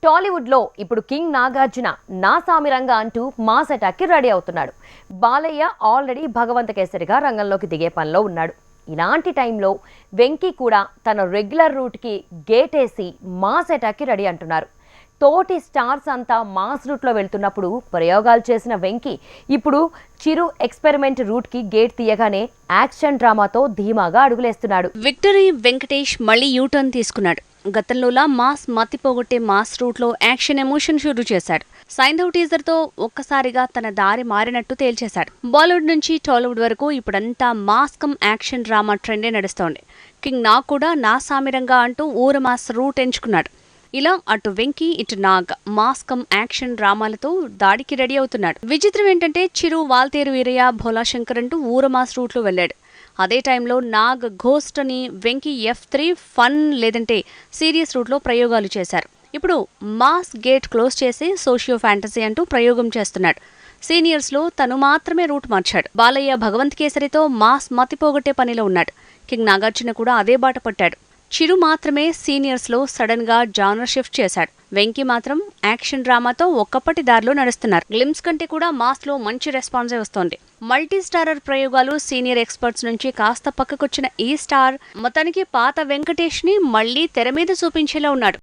టాలీవుడ్ లో ఇప్పుడు కింగ్ నాగార్జున నా సామిరంగా అంటూ మాస్ అటాక్ కి రెడీ అవుతున్నాడు. బాలయ్య ఆల్రెడీ భగవంత కేసరిగా రంగంలోకి దిగే పనిలో ఉన్నాడు. ఇలాంటి టైంలో వెంకీ కూడా తన రెగ్యులర్ రూట్ కి గేటేసి మాస్ అటాక్ కి రెడీ అంటున్నారు. తోటి స్టార్స్ అంతా మాస్ రూట్ లో వెళ్తున్నప్పుడు ప్రయోగాలు చేసిన వెంకీ ఇప్పుడు చిరు ఎక్స్పెరిమెంట్ రూట్ కి గేట్ తీయగానే యాక్షన్ డ్రామాతో ధీమాగా అడుగులేస్తున్నాడు. విక్టరీ వెంకటేష్ మళ్లీ యూటర్న్ తీసుకున్నాడు. గతంలోలా మాస్ మత్తిపోగొట్టే మాస్ రూట్ లో యాక్షన్ ఎమోషన్ షురూ చేశాడు. సైంధవ్ టీజర్ తో ఒక్కసారిగా తన దారి మారినట్టు తేల్చేశాడు. బాలీవుడ్ నుంచి టాలీవుడ్ వరకు ఇప్పుడంతా మాస్ కమ్ యాక్షన్ డ్రామా ట్రెండే నడుస్తోంది. కింగ్ నాగ్ కూడా నా సామిరంగా అంటూ ఊర మాస్ రూట్ ఎంచుకున్నాడు. ఇలా అటు వెంకీ ఇటు నాగ్ మాస్ కమ్ యాక్షన్ డ్రామాలతో దాడికి రెడీ అవుతున్నాడు. విచిత్రం ఏంటంటే చిరు వాల్తేరు వీరయ్య భోలాశంకర్ అంటూ ఊర మాస్ రూట్ లో వెళ్లాడు. అదే టైంలో నాగ్ ఘోస్ట్ అని వెంకీ F3 ఫన్ లేదంటే సీరియస్ రూట్లో ప్రయోగాలు చేశారు. ఇప్పుడు మాస్ గేట్ క్లోజ్ చేసి సోషియో ఫ్యాంటసీ అంటూ ప్రయోగం చేస్తున్నాడు. సీనియర్స్ లో తను మాత్రమే రూట్ మార్చాడు. బాలయ్య భగవంత్ కేసరితో మాస్ మతిపోగొట్టే పనిలో ఉన్నాడు. కింగ్ నాగార్జున కూడా అదే బాట పట్టాడు. చిరు మాత్రమే సీనియర్స్ లో సడన్ గా జానర్ షిఫ్ట్ చేశాడు. వెంకీ మాత్రం యాక్షన్ డ్రామాతో ఒక్కప్పటి దారిలో నడుస్తున్నారు. గ్లిమ్స్ కంటే కూడా మాస్ లో మంచి రెస్పాన్సే వస్తోంది. మల్టీ స్టారర్ ప్రయోగాలు సీనియర్ ఎక్స్పర్ట్స్ నుంచి కాస్త పక్కకొచ్చిన ఈ స్టార్ మొత్తానికి పాత వెంకటేష్ ని మళ్లీ తెర మీద చూపించేలా ఉన్నాడు.